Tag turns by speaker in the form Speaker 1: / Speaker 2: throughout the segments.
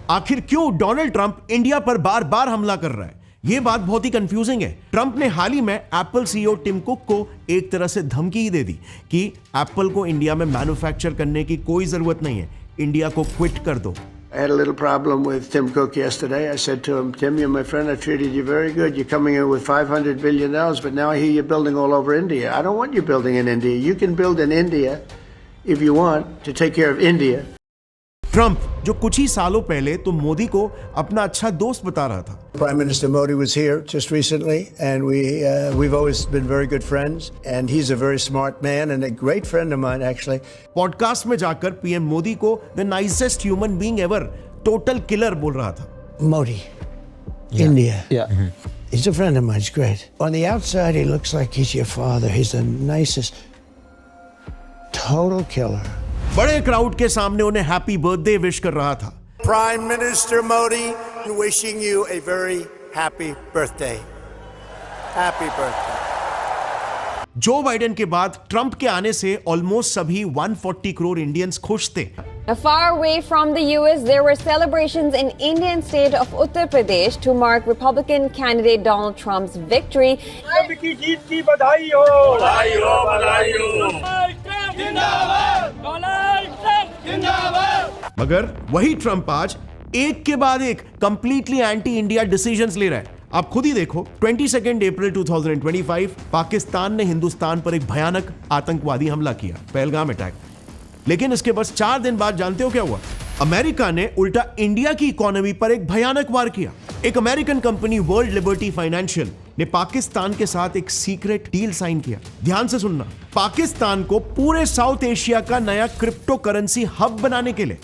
Speaker 1: आखिर क्यों Donald Trump India पर बार बार हमला कर रहा है? यह बात बहुत ही कंफ्यूजिंग है। ट्रंप ने हाल ही में एप्पल सीईओ टिम कुक को एक तरह से धमकी ही दे दी कि एप्पल को इंडिया में मैन्युफैक्चर करने की कोई जरूरत नहीं है, इंडिया को क्विट कर दो।
Speaker 2: I had a little problem with Tim Cook yesterday. I said to him, Tim, you're my friend. I treated you very good. You're coming in with $500 billion, but now I hear you're building all over India. I don't want you building in India. You can build in India if you want to take care of India.
Speaker 1: Trump जो कुछ ही सालों पहले तो मोदी को अपना अच्छा दोस्त बता रहा था।
Speaker 2: Prime Minister Modi was here just recently, and we've always been very good friends. And he's a very smart man and a great friend of mine, actually.
Speaker 1: Podcast में जाकर पीएम मोदी को the nicest human being ever, total killer बोल रहा था।
Speaker 2: Modi, India. Yeah. He's a friend of mine. He's great. On the outside, he looks like he's your father. He's the nicest, total killer.
Speaker 1: बड़े crowd के सामने उन्हें happy birthday wish कर रहा था।
Speaker 2: Prime Minister Modi, wishing you a very happy birthday. Happy birthday.
Speaker 1: Joe Biden के बाद Trump के आने से ऑलमोस्ट सभी 140 करोड़ इंडियंस खुश थे।
Speaker 3: Now, far away from the US, there were celebrations in Indian state of Uttar Pradesh to mark Republican candidate Donald Trump's victory.
Speaker 4: Trump की जीत की बधाई हो। बधाई हो, बधाई हो। जिंदाबाद, डोनाल्ड ट्रंप जिंदाबाद।
Speaker 1: मगर वही ट्रंप आज एक के बाद एक कंप्लीटली एंटी इंडिया डिसीजंस ले रहा है। आप खुद ही देखो, 22 अप्रैल 2025 पाकिस्तान ने हिंदुस्तान पर एक भयानक आतंकवादी हमला किया, पहलगाम अटैक। लेकिन इसके बस 4 दिन बाद जानते हो क्या हुआ? अमेरिका ने उल्टा इंडिया की इकोनॉमी पर एक भयानक वार किया। एक American company world liberty financial ने पाकिस्तान के साथ एक सीक्रेट डील साइन किया। ध्यान से सुनना, पाकिस्तान को पूरे साउथ एशिया का नया क्रिप्टो करेंसी हब बनाने के लिए।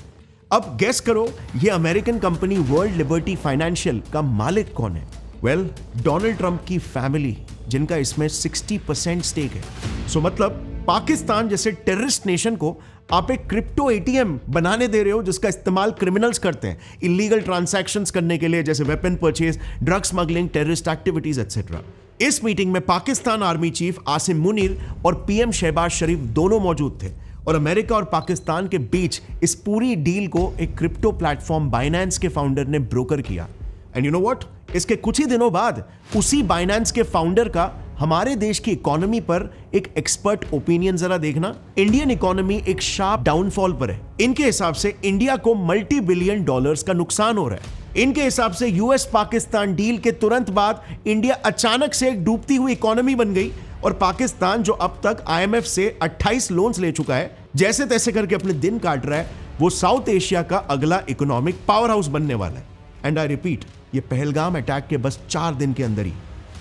Speaker 1: अब गेस करो, ये American company world liberty financial का मालिक कौन है? वेल, डोनाल्ड ट्रंप की फैमिली, जिनका इसमें 60% स्टेक है। सो मतलब पाकिस्तान जैसे टेररिस्ट नेशन को आप एक क्रिप्टो एटीएम बनाने दे रहे हो, जिसका इस्तेमाल क्रिमिनल्स करते हैं इलीगल ट्रांजैक्शंस करने के लिए, जैसे weapon purchase, drug smuggling, terrorist activities etcetera. इस मीटिंग में पाकिस्तान आर्मी चीफ आसिम मुनीर और पीएम शहबाज शरीफ दोनों मौजूद थे और अमेरिका और पाकिस्तान के बीच इस पूरी डील को एक क्रिप्टो प्लेटफॉर्म बाइनेंस के फाउंडर ने ब्रोकर किया। एंड यू नो व्हाट, इसके कुछ ही दिनों बाद उसी बाइनेंस के फाउंडर का हमारे देश की इकोनॉमी पर एक एक्सपर्ट ओपिनियन जरा देखना। इंडियन इकोनॉमी एक शार्प डाउनफॉल पर है। इनके हिसाब से इंडिया को मल्टी बिलियन डॉलर्स का नुकसान हो रहा है। इनके हिसाब से यूएस पाकिस्तान डील के तुरंत बाद इंडिया अचानक से एक डूबती हुई इकोनॉमी बन गई और पाकिस्तान, जो अब तक आईएमएफ से 28 लोन्स ले चुका है, जैसे तैसे करके अपने दिन काट रहा है, वो साउथ एशिया का अगला इकोनॉमिक पावर हाउस बनने वाला है। एंड आई रिपीट, ये पहलगाम अटैक के बस 4 दिन के अंदर ही।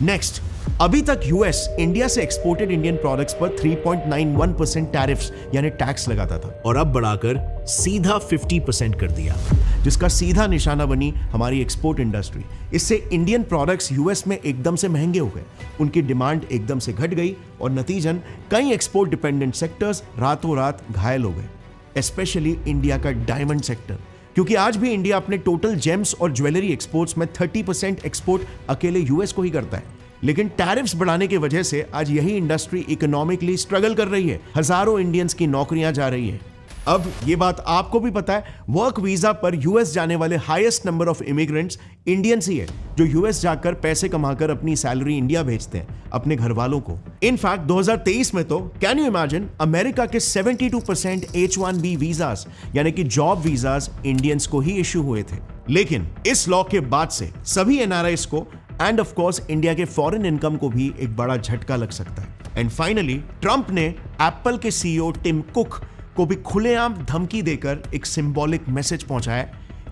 Speaker 1: नेक्स्ट, अभी तक यूएस इंडिया से एक्सपोर्टेड इंडियन प्रोडक्ट्स पर 3.91% टैरिफ्स यानी टैक्स लगाता था और अब बढ़ाकर सीधा 50% कर दिया, जिसका सीधा निशाना बनी हमारी एक्सपोर्ट इंडस्ट्री। इससे इंडियन प्रोडक्ट्स यूएस में एकदम से महंगे हो गए, उनकी डिमांड एकदम से घट गई और नतीजन कई एक्सपोर्ट डिपेंडेंट सेक्टर्स रातों रात घायल हो गए, स्पेशली इंडिया का डायमंड सेक्टर। क्योंकि आज भी इंडिया अपने टोटल जेम्स और ज्वेलरी एक्सपोर्ट्स में 30% एक्सपोर्ट अकेले यूएस को ही करता है। लेकिन टैरिफ्स बढ़ाने की वजह से आज यही इंडस्ट्री इकोनॉमिकली स्ट्रगल कर रही है, हजारों इंडियंस की नौकरियां जा रही है। अब ये बात आपको भी पता है, वर्क वीजा पर यूएस जाने वाले highest number of immigrants Indians ही है, जो यूएस जाकर पैसे कमाकर अपनी सैलरी इंडिया भेजते हैं अपने घर वालों को। इनफैक्ट 2023 में तो कैन यू इमेजिन, अमेरिका के 72% H1B वीजास यानी कि जॉब वीजास इंडियंस को ही इश्यू हुए थे। लेकिन इस लॉ के बाद से सभी एनआरआईज को एंड ऑफ कोर्स इंडिया के फॉरेन इनकम को भी एक बड़ा झटका लग सकता है। एंड फाइनली ट्रंप ने एप्पल के सीईओ टिम कुक को भी खुलेआम धमकी देकर एक सिंबॉलिक मैसेज पहुंचाया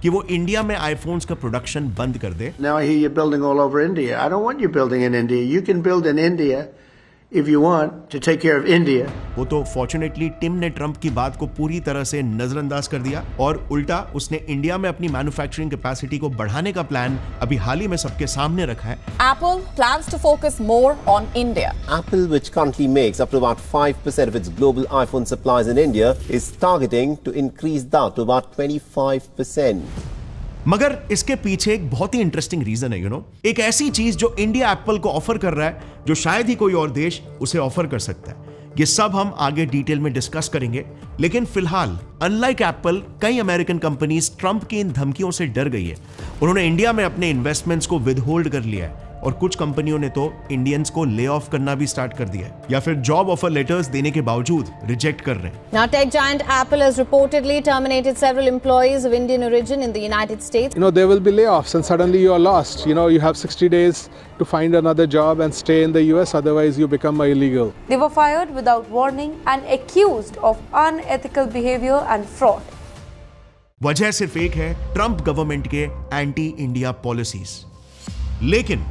Speaker 1: कि वो इंडिया में आईफोन्स का प्रोडक्शन बंद कर दे।
Speaker 2: Now I hear you're building all over India. I don't want you building in India. You can build in India if you want to take care of India.
Speaker 1: वो तो fortunately Tim ने Trump की बात को पूरी तरह से नजरअंदाज कर दिया और उल्टा उसने इंडिया में अपनी मैन्युफैक्चरिंग कैपेसिटी को बढ़ाने का प्लान अभी हाल ही में सबके सामने रखा है।
Speaker 5: Apple plans to focus more on India.
Speaker 6: Apple, which currently makes up to about 5% of its global iPhone supplies in India, is targeting to increase that to about 25%.
Speaker 1: मगर इसके पीछे एक बहुत ही इंटरेस्टिंग रीजन है, एक ऐसी चीज जो इंडिया एप्पल को ऑफर कर रहा है जो शायद ही कोई और देश उसे ऑफर कर सकता है। ये सब हम आगे डिटेल में डिस्कस करेंगे, लेकिन फिलहाल अनलाइक एप्पल, कई अमेरिकन कंपनीज ट्रंप की इन धमकियों से डर गई है। उन्होंने इंडिया में अपने इन्वेस्टमेंट्स को विदहोल्ड कर लिया है और कुछ कंपनियों ने तो इंडियंस को ले ऑफ करना भी स्टार्ट कर दिया है या फिर जॉब ऑफर लेटर्स देने के बावजूद रिजेक्ट कर रहे हैं।
Speaker 7: Now, tech giant Apple has reportedly terminated several employees of Indian origin in the United States.
Speaker 8: There will be layoffs and suddenly you are lost. You have 60 days to find another job and stay in the US, otherwise you become illegal.
Speaker 9: They were fired without warning and accused of unethical behavior and fraud.
Speaker 1: वजह सिर्फ एक है, Trump government के anti India policies. लेकिन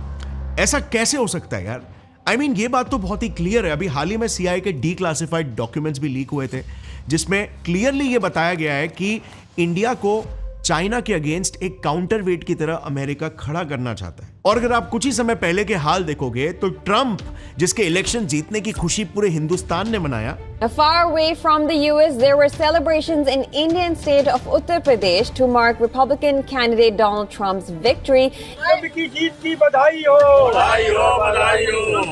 Speaker 1: ऐसा कैसे हो सकता है यार? I mean, ये बात तो बहुत ही क्लियर है। अभी हाल ही में CIA के डीक्लासिफाइड डॉक्यूमेंट्स भी लीक हुए थे, जिसमें क्लियरली ये बताया गया है कि इंडिया को चाइना के अगेंस्ट एक काउंटर वेट की तरह अमेरिका खड़ा करना चाहता है। और अगर आप कुछ ही समय पहले के हाल देखोगे तो ट्रंप, जिसके इलेक्शन जीतने की खुशी पूरे हिंदुस्तान ने मनाया,
Speaker 3: Far away from the US, there were celebrations in Indian state of Uttar Pradesh to mark Republican candidate Donald Trump's victory.
Speaker 4: Trump की जीत की बधाई हो, बधाई हो, बधाई हो।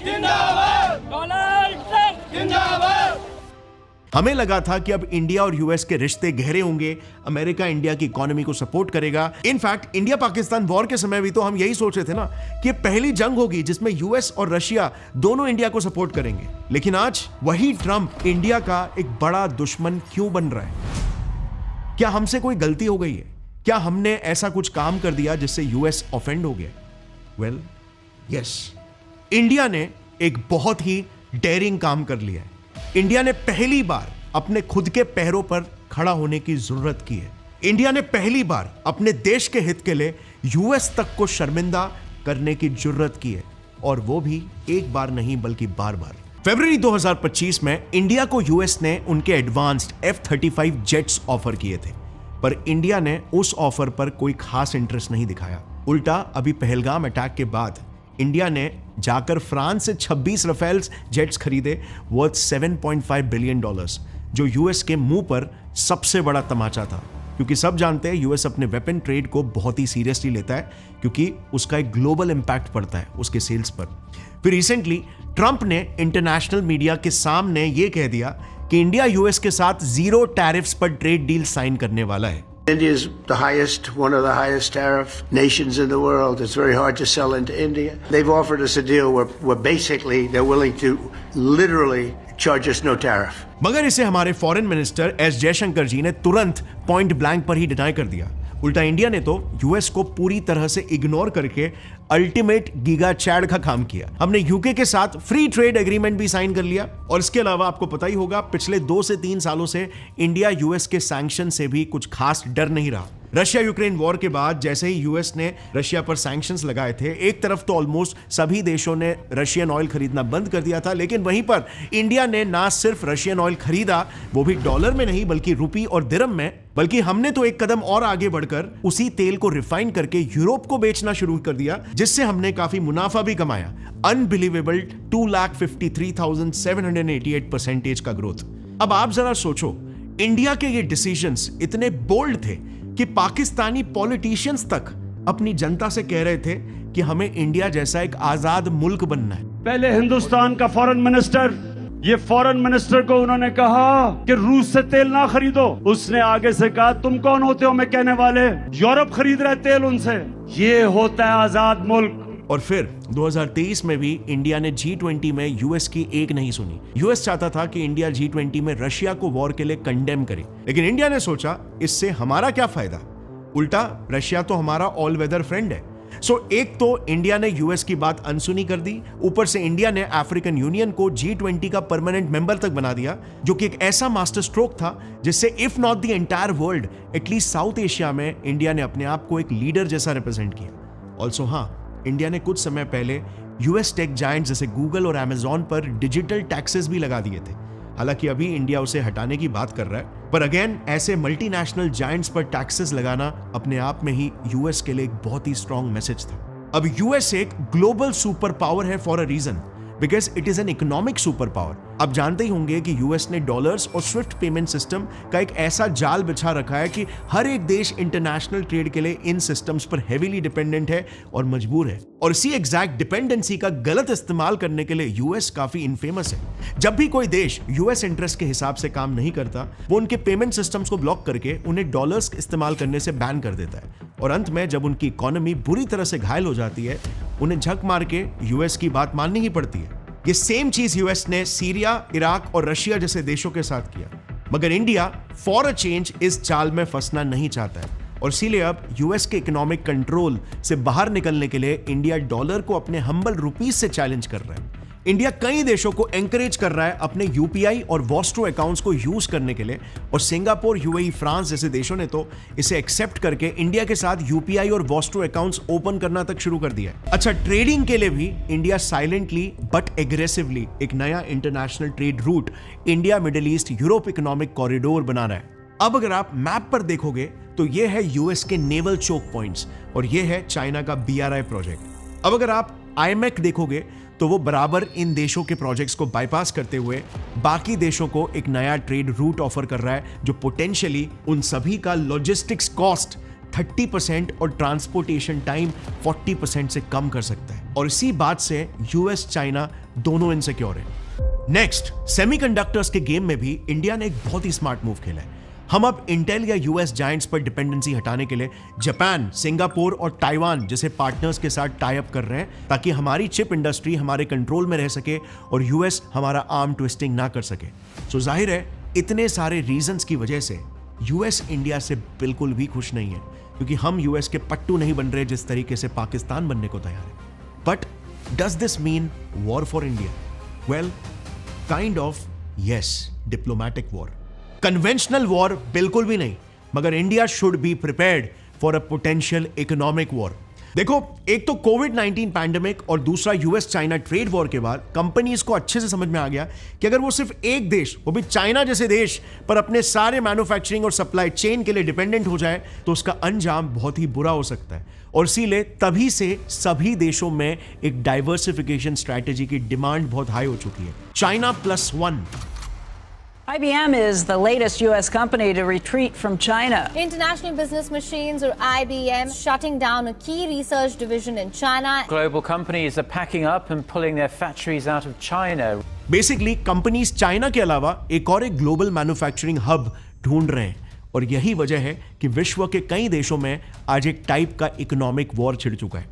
Speaker 4: जिंदाबाद, डोनाल्ड ट्रंप जिंदाबाद।
Speaker 1: हमें लगा था कि अब इंडिया और यूएस के रिश्ते गहरे होंगे, अमेरिका इंडिया की इकोनॉमी को सपोर्ट करेगा। इनफैक्ट इंडिया पाकिस्तान वॉर के समय भी तो हम यही सोच रहे थे ना कि पहली जंग होगी जिसमें यूएस और रशिया दोनों इंडिया को सपोर्ट करेंगे। लेकिन आज वही ट्रंप इंडिया का एक बड़ा दुश्मन क्यों बन रहा है? क्या हमसे कोई गलती हो गई है? क्या हमने ऐसा कुछ काम कर दिया जिससे यूएस ऑफेंड हो गया? वेल, यस, इंडिया ने एक बहुत ही डेयरिंग काम कर लिया है। इंडिया ने पहली बार अपने खुद के पैरों पर खड़ा होने की जरूरत की है। इंडिया ने पहली बार अपने देश के हित के लिए यूएस तक को शर्मिंदा करने की जरूरत की है, और वो भी एक बार नहीं बल्कि बार बार। फरवरी 2025 में इंडिया को यूएस ने उनके एडवांस्ड F-35 जेट्स ऑफर किए थे, पर इंडिया ने उस ऑफर पर कोई खास इंटरेस्ट नहीं दिखाया। उल्टा अभी पहलगाम अटैक के बाद इंडिया ने जाकर फ्रांस से 26 रफेल्स जेट्स खरीदे वर्थ $7.5 बिलियन, जो यूएस के मुंह पर सबसे बड़ा तमाचा था, क्योंकि सब जानते हैं यूएस अपने वेपन ट्रेड को बहुत ही सीरियसली लेता है, क्योंकि उसका एक ग्लोबल इंपैक्ट पड़ता है उसके सेल्स पर। फिर रिसेंटली ट्रंप ने इंटरनेशनल मीडिया के सामने यह कह दिया कि इंडिया यूएस के साथ 0 टैरिफ्स पर ट्रेड डील साइन करने वाला है।
Speaker 2: India is one of the highest tariff nations in the world. It's very hard to sell into India. They've offered us a deal where basically they're willing to literally charge us no tariff.
Speaker 1: मगर इसे हमारे foreign minister S Jaishankar जी ने तुरंत point blank पर ही deny कर दिया। उल्टा India ने तो यूएस को पूरी तरह से इग्नोर करके अल्टीमेट गीगा चैड का काम किया। हमने यूके के साथ फ्री ट्रेड एग्रीमेंट भी साइन कर लिया, और इसके अलावा आपको पता ही होगा पिछले 2 से 3 सालों से इंडिया यूएस के सैंक्शन से भी कुछ खास डर नहीं रहा। रशिया यूक्रेन वॉर के बाद जैसे ही यूएस ने रशिया पर सैंक्शंस लगाए थे, एक तरफ तो ऑलमोस्ट सभी देशों ने रशियन ऑयल खरीदना बंद कर दिया था, लेकिन वहीं पर इंडिया ने ना सिर्फ रशियन ऑयल खरीदा, वो भी डॉलर में नहीं बल्कि रुपी और दिरहम में, बल्कि हमने तो एक कदम और आगे बढ़कर उसी तेल को रिफाइन करके यूरोप को बेचना शुरू कर दिया, जिससे हमने काफी मुनाफा भी कमाया। अनबिलीवेबल 2,53,788% का ग्रोथ। अब आप जरा सोचो, इंडिया के ये डिसीजंस इतने बोल्ड थे कि पाकिस्तानी पॉलिटिशियंस तक अपनी जनता से कह रहे थे कि हमें इंडिया जैसा एक आजाद मुल्क बनना है।
Speaker 4: पहले हिंदुस्तान का फॉरेन मिनिस्टर, ये फॉरेन मिनिस्टर को उन्होंने कहा कि रूस से तेल ना खरीदो। उसने आगे से कहा, तुम कौन होते हो मैं कहने वाले, यूरोप खरीद रहे तेल उनसे। ये होता है आजाद मुल्क।
Speaker 1: और फिर 2023 में भी इंडिया ने G20 में यूएस की एक नहीं सुनी। यूएस चाहता था कि इंडिया G20 में रशिया को वॉर के लिए कंडेम करे, लेकिन इंडिया ने सोचा इससे हमारा क्या फायदा, उल्टा रशिया तो हमारा ऑल वेदर फ्रेंड है। सो एक तो इंडिया ने यूएस की बात अनसुनी कर दी, ऊपर से इंडिया ने अफ्रीकन यूनियन को G20 का परमानेंट मेंबर तक बना दिया, जो कि एक ऐसा मास्टर स्ट्रोक था जिससे if not the entire world, at least south Asia में इंडिया ने अपने आप को एक लीडर जैसा रिप्रेजेंट किया। ऑल्सो हाँ, इंडिया ने कुछ समय पहले यूएस टेक जायंट जैसे गूगल और अमेजॉन पर डिजिटल टैक्सेस भी लगा दिए थे। हालांकि अभी इंडिया उसे हटाने की बात कर रहा है, पर अगेन ऐसे मल्टीनेशनल जायंट्स पर टैक्सेस लगाना अपने आप में ही यूएस के लिए एक बहुत ही स्ट्रॉन्ग मैसेज था। अब यूएस एक ग्लोबल सुपर पावर है for a reason. Because it is an economic super power. आप जानते ही होंगे कि यूएस ने डॉलर्स और स्विफ्ट पेमेंट सिस्टम का एक ऐसा जाल बिछा रखा है कि हर एक देश इंटरनेशनल ट्रेड के लिए इन सिस्टम्स पर हेवीली डिपेंडेंट है और मजबूर है। और इसी एग्जैक्ट डिपेंडेंसी का गलत इस्तेमाल करने के लिए यूएस काफी इनफेमस है। जब भी कोई देश यूएस इंटरेस्ट के हिसाब से काम नहीं करता, वो उनके पेमेंट सिस्टम्स को ब्लॉक करके उन्हें डॉलर्स इस्तेमाल करने से बैन कर देता है। और अंत में जब उनकी इकोनॉमी बुरी तरह से घायल हो जाती है, उन्हें झक मार के यूएस की बात माननी ही पड़ती है। ये सेम चीज यूएस ने सीरिया, इराक और रशिया जैसे देशों के साथ किया। मगर इंडिया फॉर अ चेंज इस चाल में फंसना नहीं चाहता है और इसीलिए अब यूएस के इकोनॉमिक कंट्रोल से बाहर निकलने के लिए इंडिया डॉलर को अपने हम्बल रुपीस से चैलेंज कर रहा है। इंडिया कई देशों को एंकरेज कर रहा है अपने यूपीआई और वॉस्ट्रो अकाउंट्स को यूज करने के लिए, और सिंगापुर, यूएई, फ्रांस जैसे देशों ने तो इसे एक्सेप्ट करके इंडिया के साथ यूपीआई और वॉस्ट्रो अकाउंट्स ओपन करना तक शुरू कर दिया है। अच्छा, ट्रेडिंग के लिए भी इंडिया साइलेंटली बट एग्रेसिवली एक नया international trade route India, middle east, Europe economic corridor बना रहा है। अब अगर आप मैप पर देखोगे तो ये है यूएस के नेवल चोक पॉइंट्स और ये है चाइना का BRI प्रोजेक्ट। अब अगर आप IMEC देखोगे तो वो बराबर इन देशों के प्रोजेक्ट्स को बाईपास करते हुए बाकी देशों को एक नया ट्रेड रूट ऑफर कर रहा है, जो पोटेंशियली उन सभी का लॉजिस्टिक्स कॉस्ट 30% और ट्रांसपोर्टेशन टाइम 40% से कम कर सकता है। और इसी बात से यूएस, चाइना दोनों इनसिक्योर है। नेक्स्ट, सेमीकंडक्टर्स के गेम में भी इंडिया ने एक बहुत ही स्मार्ट मूव खेला है। हम अब इंटेल या यूएस जायंट्स पर डिपेंडेंसी हटाने के लिए जापान, सिंगापुर और ताइवान जैसे पार्टनर्स के साथ टाई अप कर रहे हैं, ताकि हमारी चिप इंडस्ट्री हमारे कंट्रोल में रह सके और यूएस हमारा आर्म ट्विस्टिंग ना कर सके। सो जाहिर है इतने सारे रीजंस की वजह से यूएस इंडिया से बिल्कुल भी खुश नहीं है, क्योंकि हम यूएस के पट्टू नहीं बन रहे जिस तरीके से पाकिस्तान बनने को तैयार है। But does this mean war for India? Well, kind of yes, diplomatic war. Conventional war बिल्कुल भी नहीं, मगर India should be prepared for a potential economic war. देखो, एक तो कोविड-19 पैंडेमिक और दूसरा यूएस चाइना ट्रेड वॉर के बाद कंपनीज को अच्छे से समझ में आ गया कि अगर वो सिर्फ एक देश, वो भी चाइना जैसे देश, पर अपने सारे मैन्युफैक्चरिंग और सप्लाई चेन के लिए डिपेंडेंट हो जाए तो उसका अंजाम बहुत ही बुरा हो सकता है। और इसीलिए तभी से सभी देशों में एक डाइवर्सिफिकेशन स्ट्रैटेजी की डिमांड बहुत हाई हो चुकी है। China +1।
Speaker 10: IBM is the latest U.S. company to retreat from China.
Speaker 7: International Business Machines, or IBM, shutting down a key research division in China.
Speaker 11: Global companies are packing up and pulling their factories out of China.
Speaker 1: Basically, companies China के अलावा एक और global manufacturing hub ढूंढ रहे हैं, और यही वजह है कि विश्व के कई देशों में आज एक टाइप का इकोनॉमिक वॉर छिड़ चुका है,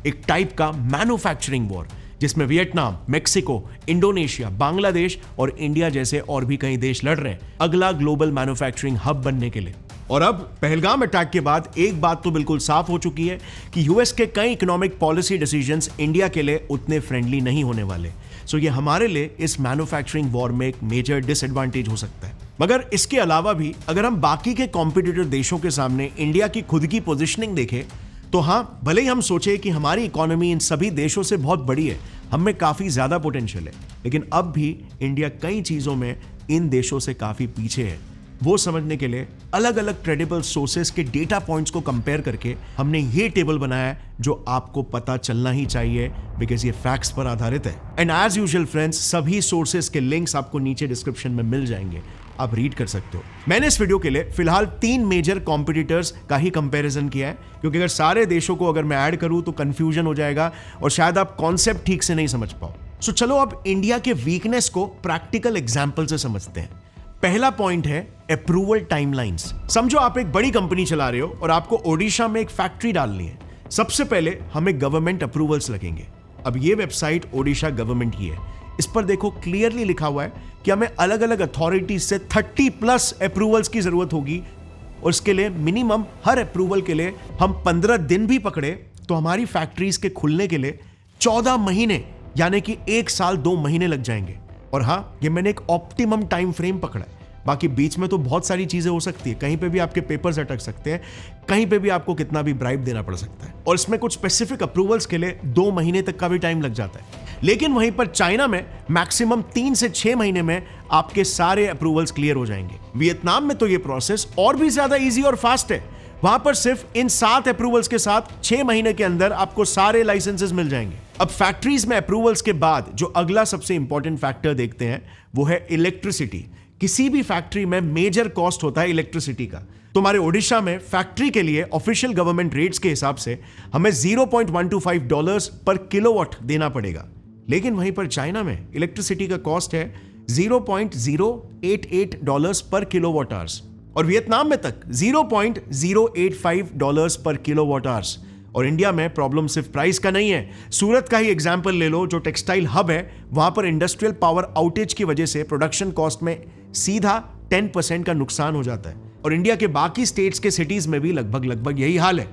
Speaker 1: एक टाइप का मैन्युफैक्चरिंग वॉर, जिसमें वियतनाम, मेक्सिको, इंडोनेशिया, बांग्लादेश और इंडिया जैसे और भी कई देश लड़ रहे हैं अगला ग्लोबल मैन्युफैक्चरिंग हब बनने के लिए। और अब पहलगाम अटैक के बाद एक बात तो बिल्कुल साफ हो चुकी है कि यूएस के कई इकोनॉमिक पॉलिसी डिसीजंस इंडिया के लिए उतने फ्रेंडली नहीं होने वाले। सो ये हमारे लिए इस मैन्युफैक्चरिंग वॉर में एक मेजर डिसएडवांटेज हो सकता है। मगर इसके अलावा भी अगर हम बाकी के कॉम्पिटिटर देशों के सामने इंडिया की खुद की पोजिशनिंग देखें तो हाँ, भले ही हम सोचे कि हमारी इकोनॉमी इन सभी देशों से बहुत बड़ी है, हम में काफी ज्यादा पोटेंशियल है, लेकिन अब भी इंडिया कई चीजों में इन देशों से काफी पीछे है। वो समझने के लिए अलग अलग क्रेडिबल सोर्सेस के डेटा पॉइंट्स को कंपेयर करके हमने ये टेबल बनाया है, जो आपको पता चलना ही चाहिए, बिकॉज ये फैक्ट्स पर आधारित है। एंड एज यूजुअल फ्रेंड्स, सभी सोर्सेस के लिंक्स आपको नीचे डिस्क्रिप्शन में मिल जाएंगे, आप रीड कर सकते हो। मैंने इस वीडियो के लिए फिलहाल 3 मेजर कॉम्पिटिटर्स का ही कंपैरिजन किया है, क्योंकि अगर सारे देशों को अगर मैं ऐड करूं तो कंफ्यूजन हो जाएगा और शायद आप कॉन्सेप्ट ठीक से नहीं समझ पाओ। सो चलो अब इंडिया के वीकनेस को प्रैक्टिकल एग्जांपल से समझते हैं। पहला पॉइंट है अप्रूवल टाइमलाइंस। समझो आप एक बड़ी कंपनी चला रहे हो और आपको ओडिशा में एक फैक्ट्री डालनी है। सबसे पहले हमें गवर्नमेंट अप्रूवल्स लगेंगे। अब ये वेबसाइट ओडिशा गवर्नमेंट की है। इस पर देखो क्लियरली लिखा हुआ है कि हमें अलग अलग अथॉरिटीज से 30+ अप्रूवल्स की जरूरत होगी, और इसके लिए मिनिमम हर अप्रूवल के लिए हम 15 दिन भी पकड़े तो हमारी फैक्ट्रीज के खुलने के लिए 14 महीने यानी कि 1 साल 2 महीने लग जाएंगे। और हाँ, ये मैंने एक ऑप्टिमम टाइम फ्रेम पकड़ा है, बाकी बीच में तो बहुत सारी चीजें हो सकती है, कहीं पे भी आपके पेपर्स अटक सकते हैं, कहीं पे भी आपको कितना भी ब्राइब देना पड़ सकता है, और इसमें कुछ स्पेसिफिक अप्रूवल्स के लिए 2 महीने तक का भी टाइम लग जाता है। लेकिन वहीं पर चाइना में मैक्सिमम 3 से 6 महीने में आपके सारे अप्रूवल्स क्लियर हो जाएंगे। वियतनाम में तो ये प्रोसेस और भी ज्यादा इजी और फास्ट है। वहां पर सिर्फ इन 7 अप्रूवल्स के साथ 6 महीने के अंदर आपको सारे लाइसेंसेस मिल जाएंगे। अब फैक्ट्रीज में अप्रूवल्स के बाद जो अगला सबसे इंपॉर्टेंट फैक्टर देखते हैं वो है इलेक्ट्रिसिटी। किसी भी फैक्ट्री में मेजर कॉस्ट होता है इलेक्ट्रिसिटी का। तुम्हारे ओडिशा में फैक्ट्री के लिए ऑफिशियल गवर्नमेंट रेट्स के हिसाब से हमें $0.125 पर किलोवाट देना पड़ेगा, लेकिन वहीं पर चाइना में इलेक्ट्रिसिटी का कॉस्ट है $0.088 पर किलोवाट आवर्स और वियतनाम में तक $0.085 पर किलोवाट आवर्स। और इंडिया में प्रॉब्लम सिर्फ प्राइस का नहीं है। सूरत का ही एग्जांपल ले लो, जो टेक्सटाइल हब है, वहां पर इंडस्ट्रियल पावर आउटेज की वजह से प्रोडक्शन कॉस्ट में सीधा 10% का नुकसान हो जाता है और इंडिया के बाकी स्टेट्स के सिटीज में भी लगभग यही हाल है।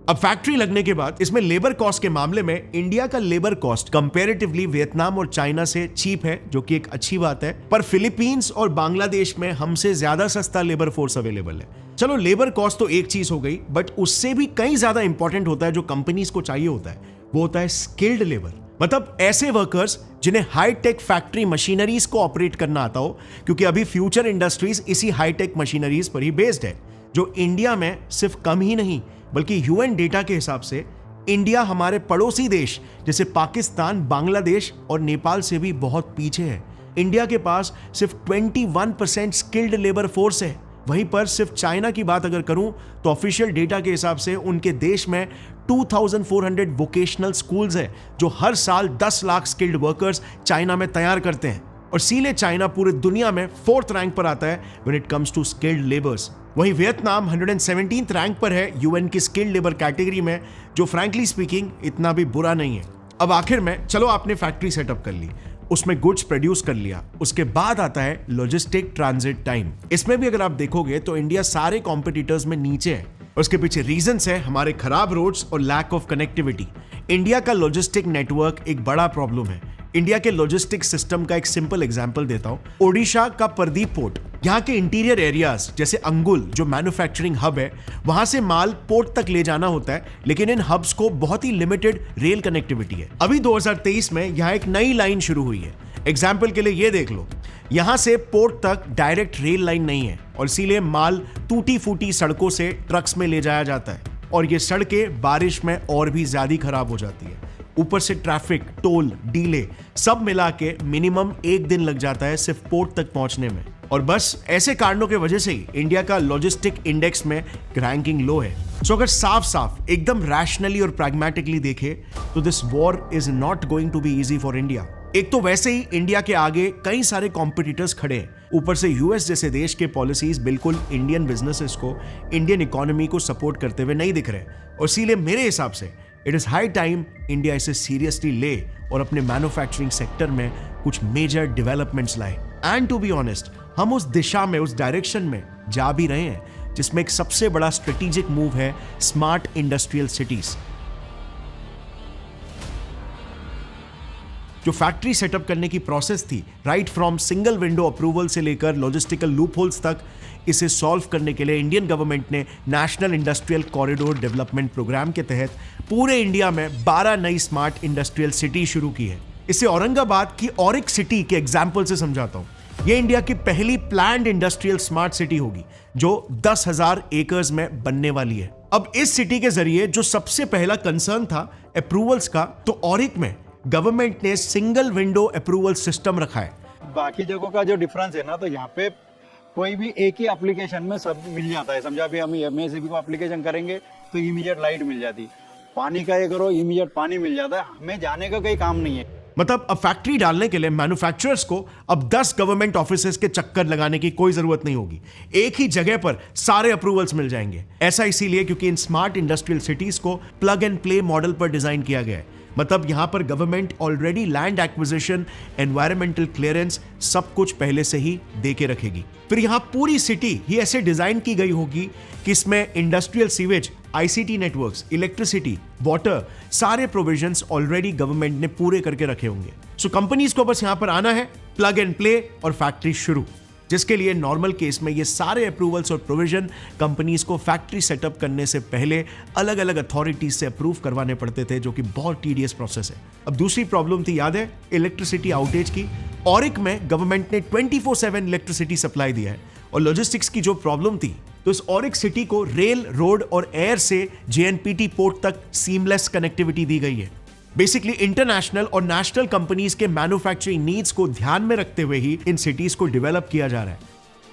Speaker 1: अब फैक्ट्री लगने के बाद इसमें लेबर कॉस्ट के मामले में इंडिया का लेबर कॉस्ट कंपैरेटिवली वियतनाम और चाइना से चीप है, जो कि एक अच्छी बात है, पर फिलीपींस और बांग्लादेश में हमसे ज्यादा सस्ता लेबर फोर्स अवेलेबल है। चलो लेबर कॉस्ट तो एक चीज हो गई, बट उससे भी कई ज्यादा इंपॉर्टेंट होता है जो कंपनीज को चाहिए होता है, वो होता है स्किल्ड लेबर। मतलब ऐसे वर्कर्स जिन्हें हाईटेक फैक्ट्री मशीनरीज को ऑपरेट करना आता हो, क्योंकि अभी फ्यूचर इंडस्ट्रीज इसी हाईटेक मशीनरीज पर ही बेस्ड है, जो इंडिया में सिर्फ कम ही नहीं बल्कि यूएन डेटा के हिसाब से इंडिया हमारे पड़ोसी देश जैसे पाकिस्तान, बांग्लादेश और नेपाल से भी बहुत पीछे है। इंडिया के पास सिर्फ 21% स्किल्ड लेबर फोर्स है। वहीं पर सिर्फ चाइना की बात अगर करूं तो ऑफिशियल डेटा के हिसाब से उनके देश में 2400 वोकेशनल स्कूल्स है, जो हर साल 10 लाख स्किल्ड वर्कर्स चाइना में तैयार करते हैं। और इसीलिए चाइना पूरी दुनिया में 4th रैंक पर आता है when it comes to skilled labours. वहीं वियतनाम 117th रैंक पर है यूएन की स्किल्ड लेबर कैटेगरी में, जो फ्रैंकली स्पीकिंग इतना भी बुरा नहीं है। अब आखिर में चलो आपने फैक्ट्री सेटअप कर ली, उसमें गुड्स प्रोड्यूस कर लिया, उसके बाद आता है लॉजिस्टिक ट्रांजिट टाइम। इसमें भी अगर आप देखोगे तो इंडिया सारे कॉम्पिटिटर्स में नीचे है। उसके पीछे रीजंस है हमारे खराब रोड्स और लैक ऑफ कनेक्टिविटी। इंडिया का लॉजिस्टिक नेटवर्क एक बड़ा प्रॉब्लम है। इंडिया के लॉजिस्टिक सिस्टम का एक सिंपल एग्जांपल देता हूं। ओडिशा का परदीप पोर्ट, यहाँ के इंटीरियर एरियाज जैसे अंगुल जो मैन्युफैक्चरिंग हब है, वहां से माल पोर्ट तक ले जाना होता है, लेकिन इन हब्स को बहुत ही लिमिटेड रेल कनेक्टिविटी है। अभी 2023 में यहाँ एक नई लाइन शुरू हुई है। एग्जाम्पल के लिए ये देख लो, यहां से पोर्ट तक डायरेक्ट रेल लाइन नहीं है और इसीलिए माल टूटी फूटी सड़कों से ट्रक्स में ले जाया जाता है और ये सड़कें बारिश में और भी ज्यादा खराब हो जाती है। ऊपर से ट्रैफिक, टोल, डीले सब मिला के मिनिमम 1 दिन लग जाता है सिर्फ पोर्ट तक पहुंचने में। और बस ऐसे कारणों की वजह से ही इंडिया का लॉजिस्टिक इंडेक्स में रैंकिंग लो है। सो अगर साफ साफ एकदम रैशनली और प्रैग्मेटिकली देखे तो this war is not going to be easy for India. एक तो वैसे ही इंडिया के आगे कई सारे कॉम्पिटिटर्स खड़े हैं, ऊपर से यूएस जैसे देश के पॉलिसीज बिल्कुल इंडियन बिजनेसेस को, इंडियन इकोनॉमी को सपोर्ट करते हुए नहीं दिख रहे। और इसीलिए मेरे हिसाब से it is high time India इसे सीरियसली ले और अपने मैन्युफैक्चरिंग सेक्टर में कुछ मेजर डेवलपमेंट्स लाए। एंड टू बी ऑनेस्ट, हम उस दिशा में, उस डायरेक्शन में जा भी रहे हैं, जिसमें एक सबसे बड़ा स्ट्रेटेजिक मूव है स्मार्ट इंडस्ट्रियल सिटीज। जो फैक्ट्री सेटअप करने की प्रोसेस थी, right from single window approval से लेकर लॉजिस्टिकल लूपहोल्स तक, इसे सॉल्व करने के लिए इंडियन गवर्नमेंट ने national industrial corridor development programme के तहत पूरे इंडिया में 12 नई स्मार्ट इंडस्ट्रियल सिटी शुरू की है। इसे औरंगाबाद की ऑरिक सिटी के एग्जाम्पल से समझाता हूं। यह इंडिया की पहली प्लान्ड इंडस्ट्रियल स्मार्ट सिटी होगी जो 10,000 एकर्स में बनने वाली है। अब इस सिटी के जरिए जो सबसे पहला कंसर्न था अप्रूवल्स का, तो ऑरिक में गवर्नमेंट ने सिंगल विंडो अप्रूवल सिस्टम रखा है।
Speaker 12: बाकी जगहों का जो डिफरेंस है ना, तो यहाँ पे कोई भी एक ही एप्लीकेशन में सब मिल जाता है। समझा, अभी हम एमएसबी को एप्लीकेशन करेंगे तो इमीडिएट लाइट मिल जाती, पानी का ये करो इमीडिएट पानी मिल जाता है, हमें जाने का कोई काम नहीं है।
Speaker 1: मतलब अब फैक्ट्री डालने के लिए मैन्युफैक्चरर्स को अब 10 गवर्नमेंट ऑफिसेस के चक्कर लगाने की कोई जरूरत नहीं होगी, एक ही जगह पर सारे अप्रूवल्स मिल जाएंगे। ऐसा इसीलिए क्योंकि इन स्मार्ट इंडस्ट्रियल सिटीज को प्लग एंड प्ले मॉडल पर डिजाइन किया गया है। मतलब यहां पर government already land acquisition, environmental clearance सब कुछ पहले से ही दे के रखेगी। फिर यहां पूरी सिटी ही ऐसे डिजाइन की गई होगी कि इसमें industrial sewage, ICT networks, electricity, water, सारे प्रोविजंस ऑलरेडी गवर्नमेंट ने पूरे करके रखे होंगे। सो कंपनीज को बस यहां पर आना है, प्लग एंड प्ले और फैक्ट्री शुरू, जिसके लिए नॉर्मल केस में ये सारे अप्रूवल्स और प्रोविजन कंपनीज को फैक्ट्री सेटअप करने से पहले अलग अलग अथॉरिटीज से अप्रूव करवाने पड़ते थे, जो कि बहुत टीडियस प्रोसेस है। अब दूसरी प्रॉब्लम थी, याद है, इलेक्ट्रिसिटी आउटेज की। ऑरिक में गवर्नमेंट ने 24/7 इलेक्ट्रिसिटी सप्लाई दिया है और लॉजिस्टिक्स की जो प्रॉब्लम थी तो इस ऑरिक सिटी को रेल, रोड और एयर से JNPT पोर्ट तक सीमलेस कनेक्टिविटी दी गई है। बेसिकली इंटरनेशनल और नेशनल कंपनीज के मैन्युफैक्चरिंग नीड्स को ध्यान में रखते हुए ही इन सिटीज को डेवलप किया जा रहा है।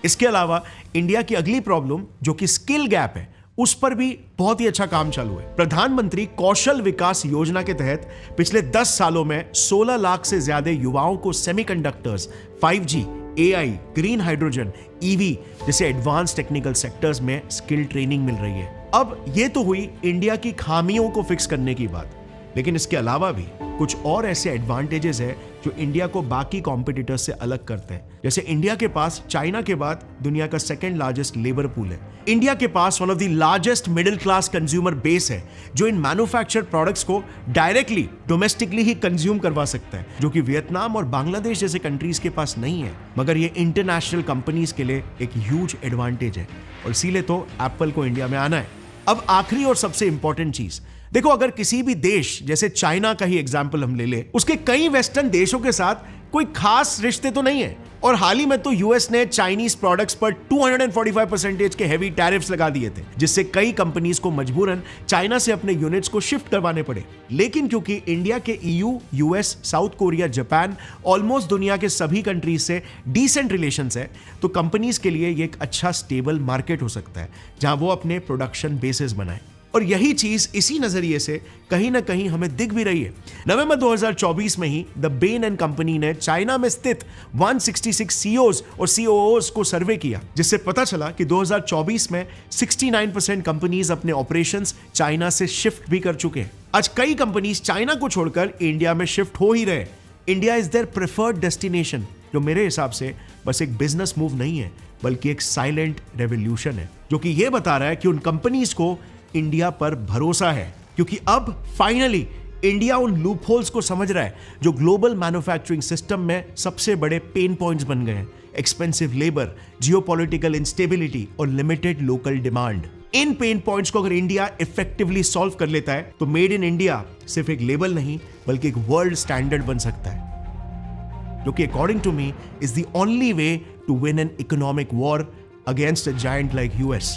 Speaker 1: इसके अलावा इंडिया की अगली प्रॉब्लम जो कि स्किल गैप है, उस पर भी बहुत ही अच्छा काम चालू है। प्रधानमंत्री कौशल विकास योजना के तहत पिछले 10 सालों में 16 लाख से ज्यादा युवाओं को semiconductors, 5G, AI, green hydrogen, EV जैसे एडवांस टेक्निकल सेक्टर्स में स्किल ट्रेनिंग मिल रही है। अब ये तो हुई इंडिया की खामियों को फिक्स करने की बात, लेकिन इसके अलावा भी कुछ और ऐसे एडवांटेजेस है जो इंडिया को बाकी कॉम्पिटिटर्स से अलग करते हैं। जैसे इंडिया के पास चाइना के बाद दुनिया का सेकंड लार्जेस्ट लेबर पूल है। इंडिया के पास one of the largest middle class consumer base है जो इन मैन्युफैक्चर्ड प्रोडक्ट्स को डायरेक्टली डोमेस्टिकली ही कंज्यूम करवा सकता है, जो कि वियतनाम और बांग्लादेश जैसे कंट्रीज के पास नहीं है। मगर ये इंटरनेशनल कंपनीज के लिए एक ह्यूज एडवांटेज है और इसीलिए तो एप्पल को इंडिया में आना है। अब आखिरी और सबसे इंपॉर्टेंट चीज देखो, अगर किसी भी देश जैसे चाइना का ही एग्जाम्पल हम ले ले, उसके कई वेस्टर्न देशों के साथ कोई खास रिश्ते तो नहीं है और हाल ही में तो यूएस ने चाइनीज प्रोडक्ट्स पर 245% के हेवी टैरिफ्स लगा दिए थे, जिससे कई कंपनीज को मजबूरन चाइना से अपने यूनिट्स को शिफ्ट करवाने पड़े। लेकिन क्योंकि इंडिया के EU, US, south Korea, Japan, almost दुनिया के सभी कंट्रीज से डिसेंट रिलेशंस है, तो कंपनीज के लिए ये एक अच्छा स्टेबल मार्केट हो सकता है जहां वो अपने प्रोडक्शन बेसिस बनाए। और यही चीज इसी नजरिए से कहीं ना कहीं हमें दिख भी रही है। नवंबर 2024 में ही द बेन एंड कंपनी ने चाइना में स्थित 166 CEOs और COOs को सर्वे किया, जिससे पता चला कि 2024 में 69% कंपनीज अपने ऑपरेशंस चाइना से शिफ्ट भी कर चुके हैं। आज कई कंपनीज चाइना को छोड़कर इंडिया में शिफ्ट हो ही रहे। India is their preferred destination, जो मेरे हिसाब से बस एक बिजनेस मूव नहीं है बल्कि एक साइलेंट रेवोल्यूशन है, जो कि यह बता रहा है कि उन कंपनीज को इंडिया पर भरोसा है, क्योंकि अब फाइनली इंडिया उन लूपहोल्स को समझ रहा है जो ग्लोबल मैन्युफैक्चरिंग सिस्टम में सबसे बड़े पेन पॉइंट्स बन गए हैं। एक्सपेंसिव लेबर, जियोपॉलिटिकल इंस्टेबिलिटी और लिमिटेड लोकल डिमांड। इन पेन पॉइंट्स को अगर इंडिया इफेक्टिवली सॉल्व कर लेता है तो मेड इन इंडिया सिर्फ एक लेबल नहीं बल्कि एक वर्ल्ड स्टैंडर्ड बन सकता है, जो कि according to me is the only way to win an economic war against a giant like US.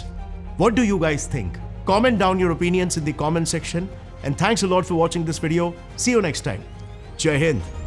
Speaker 1: What do you guys think? Comment down your opinions in the comment section, and thanks a lot for watching this video. See you next time. Jai Hind.